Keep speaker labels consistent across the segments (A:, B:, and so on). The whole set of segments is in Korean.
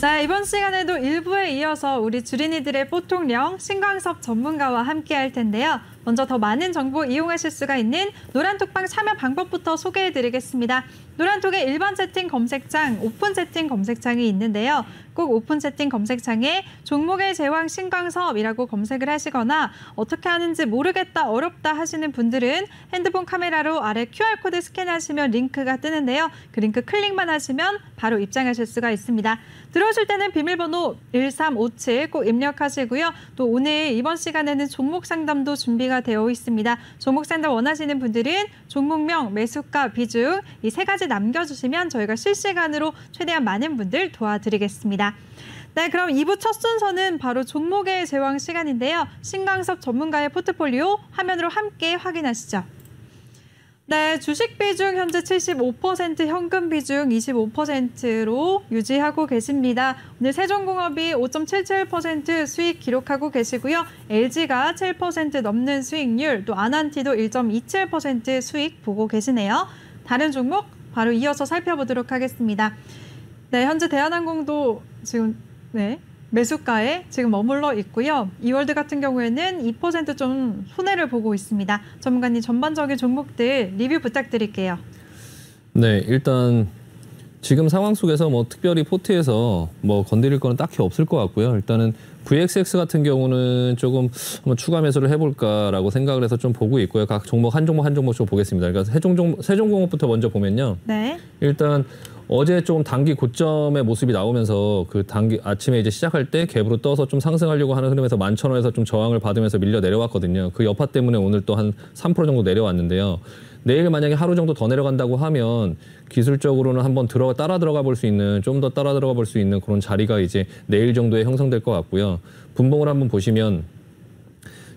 A: 자, 이번 시간에도 일부에 이어서 우리 주린이들의 보통령 신광섭 전문가와 함께 할 텐데요. 먼저 더 많은 정보 이용하실 수가 있는 노란톡방 참여 방법부터 소개해드리겠습니다. 노란톡에 일반 채팅 검색창, 오픈 채팅 검색창이 있는데요. 꼭 오픈 채팅 검색창에 종목의 제왕 신광섭이라고 검색을 하시거나 어떻게 하는지 모르겠다, 어렵다 하시는 분들은 핸드폰 카메라로 아래 QR코드 스캔하시면 링크가 뜨는데요. 그 링크 클릭만 하시면 바로 입장하실 수가 있습니다. 들어오실 때는 비밀번호 1357 꼭 입력하시고요. 또 오늘 이번 시간에는 종목 상담도 준비가 되어 있습니다. 종목 상담 원하시는 분들은 종목명, 매수가, 비중 이 세 가지 남겨주시면 저희가 실시간으로 최대한 많은 분들 도와드리겠습니다. 네, 그럼 2부 첫 순서는 바로 종목의 제왕 시간인데요. 신광섭 전문가의 포트폴리오 화면으로 함께 확인하시죠. 네, 주식 비중 현재 75%, 현금 비중 25%로 유지하고 계십니다. 오늘 세종공업이 5.77% 수익 기록하고 계시고요. LG가 7% 넘는 수익률, 또 아난티도 1.27% 수익 보고 계시네요. 다른 종목 바로 이어서 살펴보도록 하겠습니다. 네, 현재 대한항공도 지금 매수가에 지금 머물러 있고요. 이월드 같은 경우에는 2% 좀 손해를 보고 있습니다. 전문가님, 전반적인 종목들 리뷰 부탁드릴게요. 네,
B: 일단 지금 상황 속에서 뭐 특별히 포트에서 뭐 건드릴 거는 딱히 없을 것 같고요. 일단은 VXX 같은 경우는 조금 한번 추가 매수를 해볼까라고 생각을 해서 좀 보고 있고요. 각 종목 한 종목 좀 보겠습니다. 그러니까 세종공업부터 먼저 보면요.
A: 네.
B: 일단 어제 좀 단기 고점의 모습이 나오면서 그 단기 아침에 이제 시작할 때 갭으로 떠서 좀 상승하려고 하는 흐름에서 11,000원에서 좀 저항을 받으면서 밀려 내려왔거든요. 그 여파 때문에 오늘 또 한 3% 정도 내려왔는데요. 내일 만약에 하루 정도 더 내려간다고 하면 기술적으로는 한번 따라 들어가 볼 수 있는, 좀 더 따라 들어가 볼 수 있는 그런 자리가 이제 내일 정도에 형성될 것 같고요. 분봉을 한번 보시면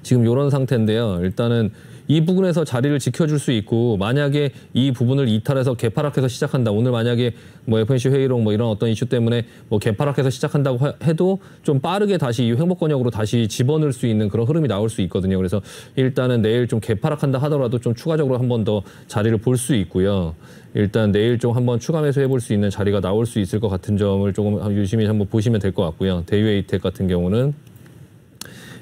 B: 지금 이런 상태인데요. 일단은 이 부분에서 자리를 지켜줄 수 있고, 만약에 이 부분을 이탈해서 개파락해서 시작한다. 오늘 만약에 뭐 FOMC 회의록 뭐 이런 어떤 이슈 때문에 뭐 개파락해서 시작한다고 해도 좀 빠르게 다시 이 회복 권역으로 다시 집어넣을 수 있는 그런 흐름이 나올 수 있거든요. 그래서 일단은 내일 좀 개파락한다 하더라도 좀 추가적으로 한 번 더 자리를 볼 수 있고요. 일단 내일 좀 한번 추가 매수해 볼 수 있는 자리가 나올 수 있을 것 같은 점을 조금 유심히 한번 보시면 될 것 같고요. 대유에이텍 같은 경우는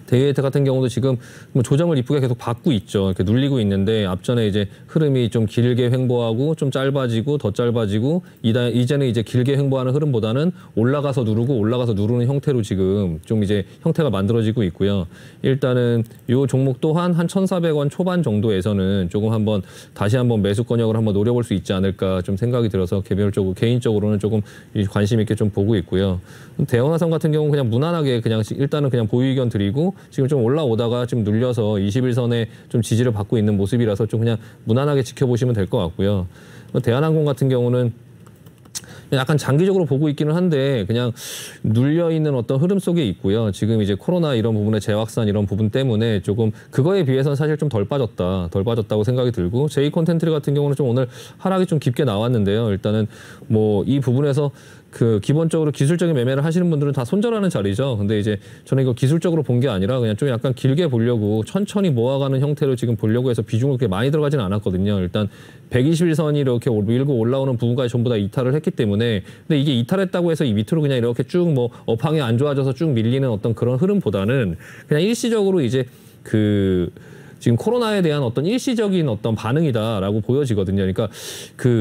B: 대유에이텍 같은 경우도 지금 뭐 조정을 이쁘게 계속 받고 있죠. 이렇게 눌리고 있는데 앞전에 이제 흐름이 좀 길게 횡보하고 좀 짧아지고 더 짧아지고 이제는 이제 길게 횡보하는 흐름보다는 올라가서 누르고 올라가서 누르는 형태로 지금 좀 이제 형태가 만들어지고 있고요. 일단은 이 종목 또한 한 1,400원 초반 정도에서는 조금 다시 한번 매수 권역을 한번 노려볼 수 있지 않을까 좀 생각이 들어서 개인적으로는 조금 관심 있게 좀 보고 있고요. 대형화성 같은 경우는 그냥 무난하게 일단은 그냥 보유 의견 드리고 지금 좀 올라오다가 지금 눌려서 21선에 좀 지지를 받고 있는 모습이라서 좀 그냥 무난하게 지켜보시면 될 것 같고요. 대한항공 같은 경우는 약간 장기적으로 보고 있기는 한데 그냥 눌려있는 어떤 흐름 속에 있고요. 지금 이제 코로나 이런 부분의 재확산 이런 부분 때문에 조금 그거에 비해서는 사실 좀 덜 빠졌다고 생각이 들고, 제이 콘텐트 같은 경우는 좀 오늘 하락이 좀 깊게 나왔는데요. 일단은 뭐 이 부분에서 기본적으로 기술적인 매매를 하시는 분들은 다 손절하는 자리죠. 근데 이제 저는 이거 기술적으로 본 게 아니라 그냥 좀 약간 길게 보려고 천천히 모아가는 형태로 지금 보려고 해서 비중을 그렇게 많이 들어가지는 않았거든요. 일단 121선이 이렇게 밀고 올라오는 부분까지 전부 다 이탈을 했기 때문에, 근데 이게 이탈했다고 해서 이 밑으로 그냥 이렇게 쭉 뭐 업황이 안 좋아져서 쭉 밀리는 어떤 그런 흐름보다는 그냥 일시적으로 이제 지금 코로나에 대한 어떤 일시적인 어떤 반응이다라고 보여지거든요. 그러니까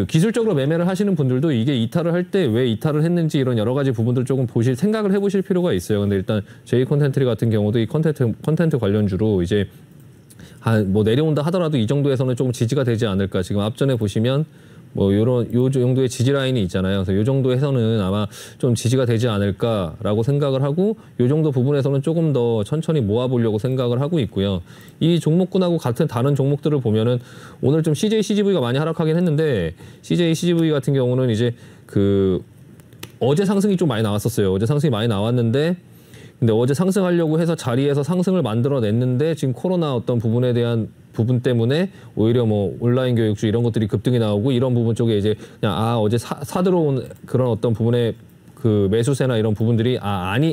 B: 기술적으로 매매를 하시는 분들도 이게 이탈을 할 때 왜 이탈을 했는지 이런 여러 가지 부분들 조금 생각을 해보실 필요가 있어요. 근데 일단 제이 콘텐트 같은 경우도 이 컨텐트 관련주로 이제 뭐 내려온다 하더라도 이 정도에서는 조금 지지가 되지 않을까. 지금 앞전에 보시면 뭐 요 정도의 지지 라인이 있잖아요. 그래서 요 정도에서는 아마 좀 지지가 되지 않을까라고 생각을 하고, 요 정도 부분에서는 조금 더 천천히 모아보려고 생각을 하고 있고요. 이 종목군하고 같은 다른 종목들을 보면은 오늘 좀 CJ CGV가 많이 하락하긴 했는데, CJ CGV 같은 경우는 이제 어제 상승이 좀 많이 나왔었어요. 어제 상승이 많이 나왔는데, 근데 어제 상승하려고 해서 자리에서 상승을 만들어냈는데 지금 코로나 어떤 부분에 대한 부분 때문에 오히려 뭐 온라인 교육주 이런 것들이 급등이 나오고, 이런 부분 쪽에 이제 그냥 어제 사 들어온 그런 어떤 부분에 그 매수세나 이런 부분들이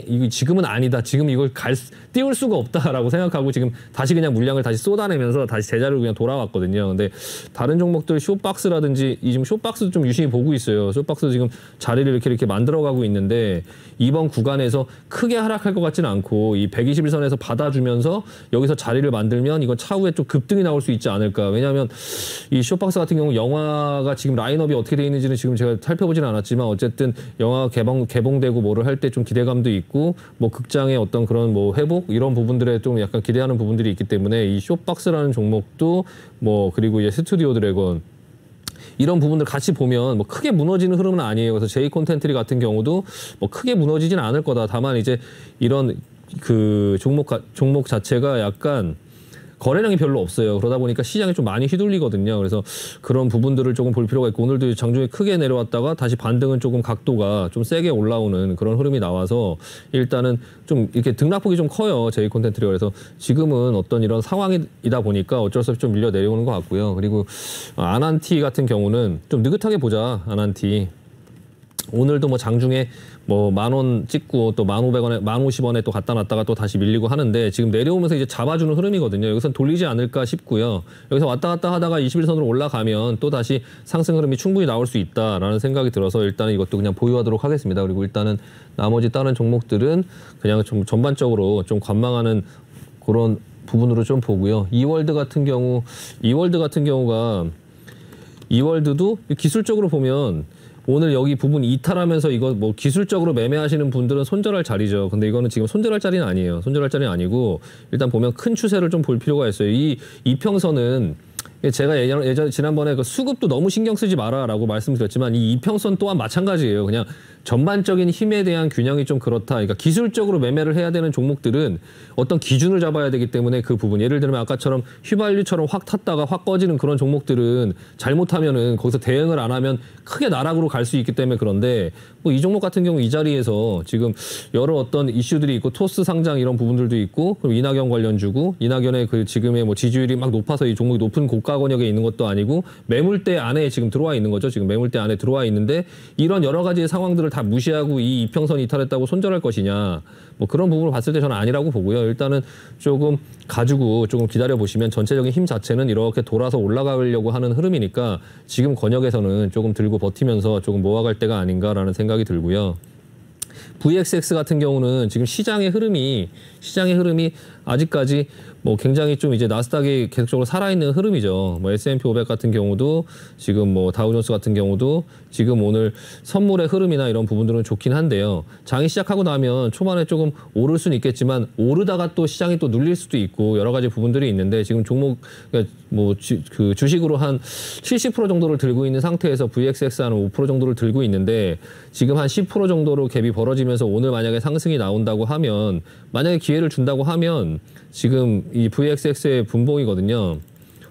B: 이거 지금은 아니다. 지금 이걸 띄울 수가 없다라고 생각하고 지금 다시 그냥 물량을 다시 쏟아내면서 다시 제자리로 그냥 돌아왔거든요. 근데 다른 종목들 쇼박스라든지 지금 쇼박스도 좀 유심히 보고 있어요. 쇼박스 지금 자리를 이렇게 만들어가고 있는데 이번 구간에서 크게 하락할 것 같지는 않고 이 121선에서 받아주면서 여기서 자리를 만들면 이건 차후에 좀 급등이 나올 수 있지 않을까. 왜냐하면 이 쇼박스 같은 경우 영화가 지금 라인업이 어떻게 돼 있는지는 지금 제가 살펴보지는 않았지만 어쨌든 영화 개봉되고 뭐를 할 때 좀 기대감도 있고 뭐 극장의 어떤 그런 뭐 회복 이런 부분들에 좀 약간 기대하는 부분들이 있기 때문에 이 쇼박스라는 종목도 뭐 그리고 이제 스튜디오 드래곤 이런 부분들 같이 보면 뭐 크게 무너지는 흐름은 아니에요. 그래서 제이 콘텐트리 같은 경우도 뭐 크게 무너지진 않을 거다. 다만 이제 이런 그 종목 자체가 약간 거래량이 별로 없어요. 그러다 보니까 시장이 좀 많이 휘둘리거든요. 그래서 그런 부분들을 조금 볼 필요가 있고 오늘도 장중에 크게 내려왔다가 다시 반등은 조금 각도가 좀 세게 올라오는 그런 흐름이 나와서 일단은 좀 이렇게 등락폭이 좀 커요. 제이 콘텐트리가. 그래서 지금은 어떤 이런 상황이다 보니까 어쩔 수 없이 좀 밀려 내려오는 것 같고요. 그리고 아난티 같은 경우는 좀 느긋하게 보자. 아난티. 오늘도 뭐 장중에 뭐 10,000원 찍고 또 1,500원에 1,050원에 또 갖다 놨다가 또 다시 밀리고 하는데 지금 내려오면서 이제 잡아주는 흐름이거든요. 여기서 돌리지 않을까 싶고요. 여기서 왔다 갔다 하다가 21선으로 올라가면 또 다시 상승 흐름이 충분히 나올 수 있다라는 생각이 들어서 일단은 이것도 그냥 보유하도록 하겠습니다. 그리고 일단은 나머지 다른 종목들은 그냥 좀 전반적으로 좀 관망하는 그런 부분으로 좀 보고요. 이월드 같은 경우가 이월드도 기술적으로 보면 오늘 여기 부분 이탈하면서 이거 뭐 기술적으로 매매하시는 분들은 손절할 자리죠. 근데 이거는 지금 손절할 자리는 아니에요. 손절할 자리는 아니고 일단 보면 큰 추세를 좀 볼 필요가 있어요. 이 이평선은 제가 예전 지난번에 그 수급도 너무 신경 쓰지 마라라고 말씀드렸지만 이 이평선 또한 마찬가지예요. 그냥 전반적인 힘에 대한 균형이 좀 그렇다. 그러니까 기술적으로 매매를 해야 되는 종목들은 어떤 기준을 잡아야 되기 때문에 그 부분. 예를 들면 아까처럼 휘발유처럼 확 탔다가 확 꺼지는 그런 종목들은 잘못하면은 거기서 대응을 안 하면 크게 나락으로 갈 수 있기 때문에 그런데 뭐 이 종목 같은 경우 이 자리에서 지금 여러 어떤 이슈들이 있고 토스 상장 이런 부분들도 있고 그리고 이낙연 관련주고 이낙연의 그 지금의 뭐 지지율이 막 높아서 이 종목이 높은 고가 권역에 있는 것도 아니고 매물대 안에 지금 들어와 있는 거죠. 지금 매물대 안에 들어와 있는데 이런 여러 가지의 상황들을 다 무시하고 이 이평선 이탈했다고 손절할 것이냐 뭐 그런 부분을 봤을 때 저는 아니라고 보고요. 일단은 조금 가지고 조금 기다려 보시면 전체적인 힘 자체는 이렇게 돌아서 올라가려고 하는 흐름이니까 지금 권역에서는 조금 들고 버티면서 조금 모아갈 때가 아닌가라는 생각이 들고요. VXX 같은 경우는 지금 시장의 흐름이 아직까지 뭐 굉장히 좀 이제 나스닥이 계속적으로 살아있는 흐름이죠. 뭐 S&P 500 같은 경우도 지금 뭐 다우존스 같은 경우도 지금 오늘 선물의 흐름이나 이런 부분들은 좋긴 한데요. 장이 시작하고 나면 초반에 조금 오를 수는 있겠지만 오르다가 또 시장이 또 눌릴 수도 있고 여러 가지 부분들이 있는데 지금 종목 뭐 그 주식으로 한 70% 정도를 들고 있는 상태에서 VXX 한 5% 정도를 들고 있는데 지금 한 10% 정도로 갭이 벌어지면서 오늘 만약에 상승이 나온다고 하면 만약에 기회를 준다고 하면 지금 이 VXX의 분봉이거든요.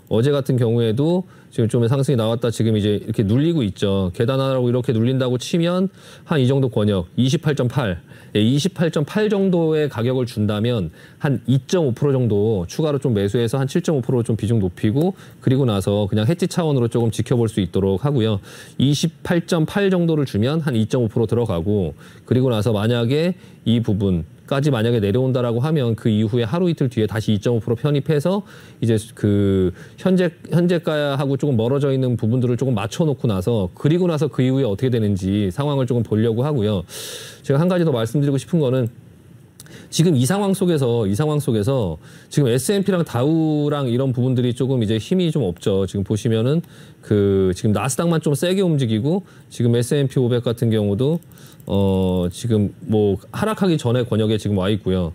B: 어제 같은 경우에도 지금 좀 상승이 나왔다 지금 이제 이렇게 눌리고 있죠. 계단 하나라고 이렇게 눌린다고 치면 한 이 정도 권역 28.8 28.8 정도의 가격을 준다면 한 2.5% 정도 추가로 좀 매수해서 한 7.5% 좀 비중 높이고 그리고 나서 그냥 해지 차원으로 조금 지켜볼 수 있도록 하고요. 28.8 정도를 주면 한 2.5% 들어가고 그리고 나서 만약에 이 부분까지 만약에 내려온다라고 하면 그 이후에 하루 이틀 뒤에 다시 2.5% 편입해서 이제 그 현재가하고 조금 멀어져 있는 부분들을 조금 맞춰놓고 나서 그리고 나서 그 이후에 어떻게 되는지 상황을 조금 보려고 하고요. 제가 한 가지 더 말씀드리고 싶은 거는 지금 이 상황 속에서 지금 S&P랑 다우랑 이런 부분들이 조금 이제 힘이 좀 없죠. 지금 보시면은 그 지금 나스닥만 좀 세게 움직이고 지금 S&P 500 같은 경우도 지금 뭐 하락하기 전에 권역에 지금 와 있고요.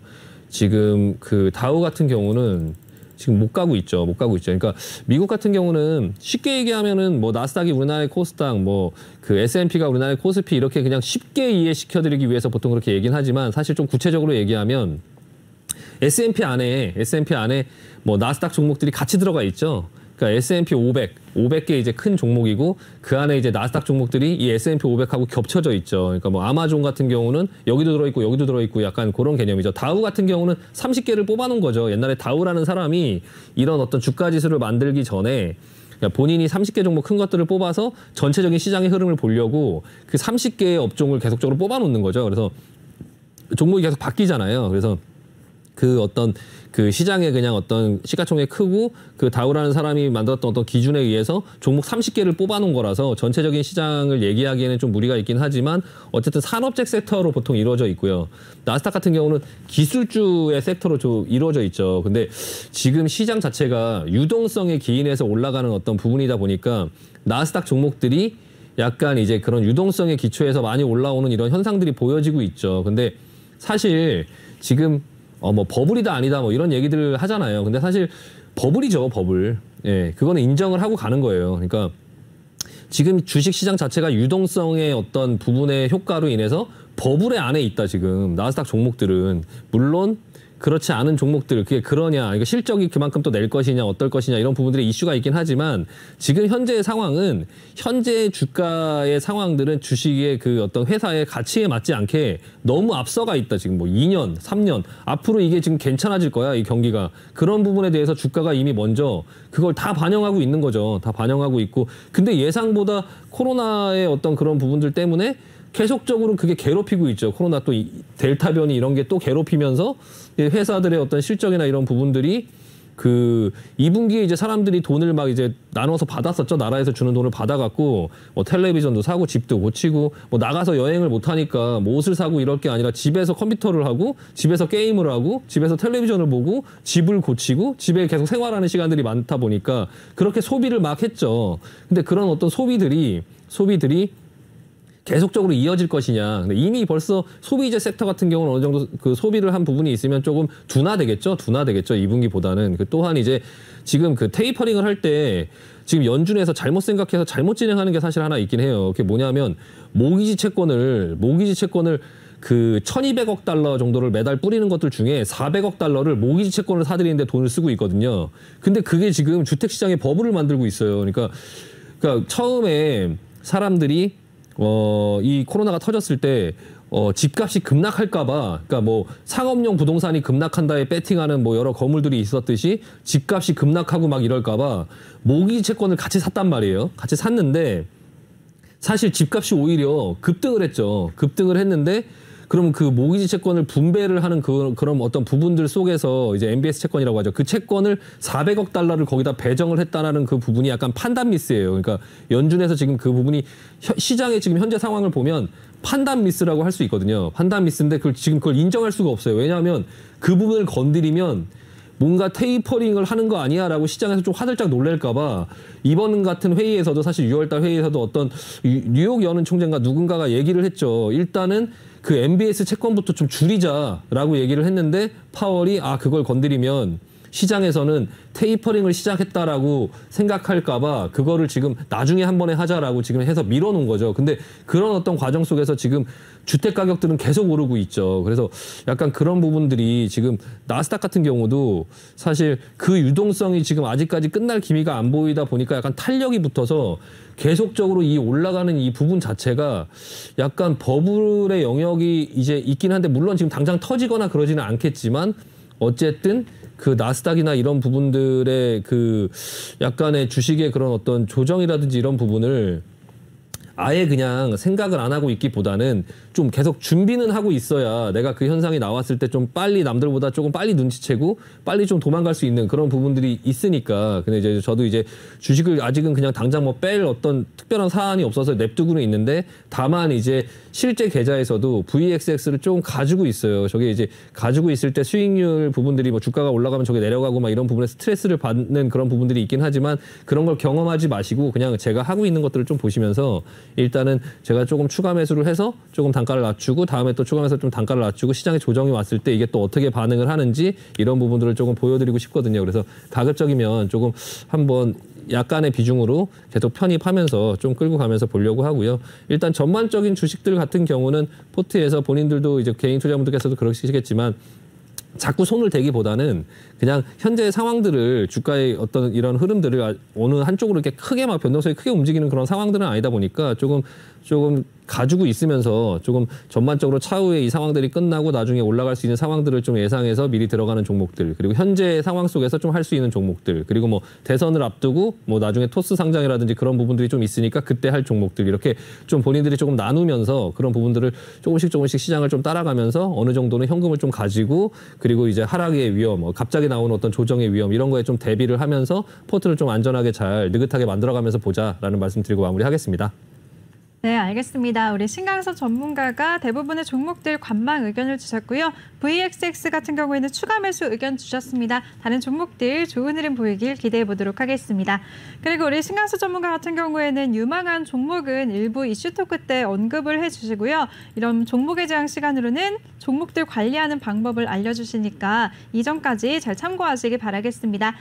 B: 지금 그 다우 같은 경우는 지금 못 가고 있죠. 그러니까 미국 같은 경우는 쉽게 얘기하면은 뭐 나스닥이 우리나라의 코스닥, 뭐 그 S&P가 우리나라의 코스피 이렇게 그냥 쉽게 이해시켜드리기 위해서 보통 그렇게 얘기는 하지만 사실 좀 구체적으로 얘기하면 S&P 안에 뭐 나스닥 종목들이 같이 들어가 있죠. 그러니까 S&P 500개 이제 큰 종목이고 그 안에 이제 나스닥 종목들이 이 S&P 500하고 겹쳐져 있죠. 그러니까 뭐 아마존 같은 경우는 여기도 들어있고 여기도 들어있고 약간 그런 개념이죠. 다우 같은 경우는 30개를 뽑아놓은 거죠. 옛날에 다우라는 사람이 이런 어떤 주가 지수를 만들기 전에 그러니까 본인이 30개 종목 큰 것들을 뽑아서 전체적인 시장의 흐름을 보려고 그 30개의 업종을 계속적으로 뽑아놓는 거죠. 그래서 종목이 계속 바뀌잖아요. 그래서 그 어떤 그 시장에 그냥 어떤 시가총액 크고 그 다우라는 사람이 만들었던 어떤 기준에 의해서 종목 30개를 뽑아놓은 거라서 전체적인 시장을 얘기하기에는 좀 무리가 있긴 하지만 어쨌든 산업적 섹터로 보통 이루어져 있고요. 나스닥 같은 경우는 기술주의 섹터로 좀 이루어져 있죠. 근데 지금 시장 자체가 유동성에 기인해서 올라가는 어떤 부분이다 보니까 나스닥 종목들이 약간 이제 그런 유동성의 기초에서 많이 올라오는 이런 현상들이 보여지고 있죠. 근데 사실 지금 뭐 버블이다 아니다 뭐 이런 얘기들을 하잖아요. 근데 사실 버블이죠, 버블. 예, 그거는 인정을 하고 가는 거예요. 그러니까 지금 주식 시장 자체가 유동성의 어떤 부분의 효과로 인해서 버블의 안에 있다 지금 나스닥 종목들은. 물론 그렇지 않은 종목들 그게 그러냐, 그러니까 실적이 그만큼 또 낼 것이냐 어떨 것이냐 이런 부분들의 이슈가 있긴 하지만 지금 현재의 상황은 현재 주가의 상황들은 주식의 그 어떤 회사의 가치에 맞지 않게 너무 앞서가 있다. 지금 뭐 2년, 3년 앞으로 이게 지금 괜찮아질 거야 이 경기가. 그런 부분에 대해서 주가가 이미 먼저 그걸 다 반영하고 있는 거죠. 다 반영하고 있고. 근데 예상보다 코로나의 어떤 그런 부분들 때문에 계속적으로 그게 괴롭히고 있죠. 코로나 또 델타 변이 이런 게 또 괴롭히면서 회사들의 어떤 실적이나 이런 부분들이 그 2분기에 이제 사람들이 돈을 막 이제 나눠서 받았었죠. 나라에서 주는 돈을 받아갖고 뭐 텔레비전도 사고 집도 고치고 뭐 나가서 여행을 못 하니까 뭐 옷을 사고 이럴 게 아니라 집에서 컴퓨터를 하고 집에서 게임을 하고 집에서 텔레비전을 보고 집을 고치고 집에 계속 생활하는 시간들이 많다 보니까 그렇게 소비를 막 했죠. 근데 그런 어떤 소비들이 계속적으로 이어질 것이냐. 근데 이미 벌써 소비재 섹터 같은 경우는 어느 정도 그 소비를 한 부분이 있으면 조금 둔화되겠죠. 2분기보다는. 그 또한 이제 지금 그 테이퍼링을 할 때 지금 연준에서 잘못 생각해서 잘못 진행하는 게 사실 하나 있긴 해요. 그게 뭐냐면 모기지 채권을 그 1,200억 달러 정도를 매달 뿌리는 것들 중에 400억 달러를 모기지 채권을 사들이는데 돈을 쓰고 있거든요. 근데 그게 지금 주택시장에 버블을 만들고 있어요. 그러니까 처음에 사람들이 이 코로나가 터졌을 때 집값이 급락할까봐, 그러니까 뭐 상업용 부동산이 급락한다에 배팅하는 뭐 여러 거물들이 있었듯이 집값이 급락하고 막 이럴까봐 모기지 채권을 같이 샀단 말이에요. 같이 샀는데 사실 집값이 오히려 급등을 했죠. 급등을 했는데 그럼 그 모기지 채권을 분배를 하는 그런 어떤 부분들 속에서 이제 MBS 채권이라고 하죠. 그 채권을 400억 달러를 거기다 배정을 했다라는 그 부분이 약간 판단 미스예요. 그러니까 연준에서 지금 그 부분이 시장의 지금 현재 상황을 보면 판단 미스라고 할 수 있거든요. 판단 미스인데 그걸 인정할 수가 없어요. 왜냐하면 그 부분을 건드리면 뭔가 테이퍼링을 하는 거 아니야 라고 시장에서 좀 화들짝 놀랄까봐 이번 같은 회의에서도 사실 6월달 회의에서도 어떤 뉴욕 연은 총재인가 누군가가 얘기를 했죠. 일단은 그 MBS 채권부터 좀 줄이자라고 얘기를 했는데 파월이 그걸 건드리면 시장에서는 테이퍼링을 시작했다라고 생각할까봐 그거를 지금 나중에 한 번에 하자라고 지금 해서 밀어놓은 거죠. 근데 그런 어떤 과정 속에서 지금 주택 가격들은 계속 오르고 있죠. 그래서 약간 그런 부분들이 지금 나스닥 같은 경우도 사실 그 유동성이 지금 아직까지 끝날 기미가 안 보이다 보니까 약간 탄력이 붙어서 계속적으로 이 올라가는 이 부분 자체가 약간 버블의 영역이 이제 있긴 한데 물론 지금 당장 터지거나 그러지는 않겠지만 어쨌든 그 나스닥이나 이런 부분들의 그 약간의 주식의 그런 어떤 조정이라든지 이런 부분을 아예 그냥 생각을 안 하고 있기보다는 좀 계속 준비는 하고 있어야 내가 그 현상이 나왔을 때 좀 빨리 남들보다 조금 빨리 눈치채고 빨리 좀 도망갈 수 있는 그런 부분들이 있으니까. 근데 이제 저도 이제 주식을 아직은 그냥 당장 뭐 뺄 어떤 특별한 사안이 없어서 냅두고는 있는데 다만 이제 실제 계좌에서도 VXX를 조금 가지고 있어요. 저게 이제 가지고 있을 때 수익률 부분들이 뭐 주가가 올라가면 저게 내려가고 막 이런 부분에 스트레스를 받는 그런 부분들이 있긴 하지만 그런 걸 경험하지 마시고 그냥 제가 하고 있는 것들을 좀 보시면서 일단은 제가 조금 추가 매수를 해서 조금 단가를 낮추고 다음에 또 추가 매수 좀 단가를 낮추고 시장에 조정이 왔을 때 이게 또 어떻게 반응을 하는지 이런 부분들을 조금 보여드리고 싶거든요. 그래서 가급적이면 조금 한번 약간의 비중으로 계속 편입하면서 좀 끌고 가면서 보려고 하고요. 일단 전반적인 주식들 같은 경우는 포트에서 본인들도 이제 개인 투자분들께서도 그러시겠지만 자꾸 손을 대기보다는 그냥 현재의 상황들을 주가의 어떤 이런 흐름들을 어느 한쪽으로 이렇게 크게 막 변동성이 크게 움직이는 그런 상황들은 아니다 보니까 조금 가지고 있으면서 조금 전반적으로 차후에 이 상황들이 끝나고 나중에 올라갈 수 있는 상황들을 좀 예상해서 미리 들어가는 종목들, 그리고 현재 상황 속에서 좀 할 수 있는 종목들, 그리고 뭐 대선을 앞두고 뭐 나중에 토스 상장이라든지 그런 부분들이 좀 있으니까 그때 할 종목들, 이렇게 좀 본인들이 조금 나누면서 그런 부분들을 조금씩 시장을 좀 따라가면서 어느 정도는 현금을 좀 가지고, 그리고 이제 하락의 위험, 갑자기 나오는 어떤 조정의 위험, 이런 거에 좀 대비를 하면서 포트를 좀 안전하게 잘 느긋하게 만들어가면서 보자라는 말씀드리고 마무리하겠습니다.
A: 네, 알겠습니다. 우리 신강섭 전문가가 대부분의 종목들 관망 의견을 주셨고요. VXX 같은 경우에는 추가 매수 의견 주셨습니다. 다른 종목들 좋은 흐름 보이길 기대해 보도록 하겠습니다. 그리고 우리 신강섭 전문가 같은 경우에는 유망한 종목은 일부 이슈 토크 때 언급을 해주시고요. 이런 종목에 대한 시간으로는 종목들 관리하는 방법을 알려주시니까 이전까지 잘 참고하시기 바라겠습니다.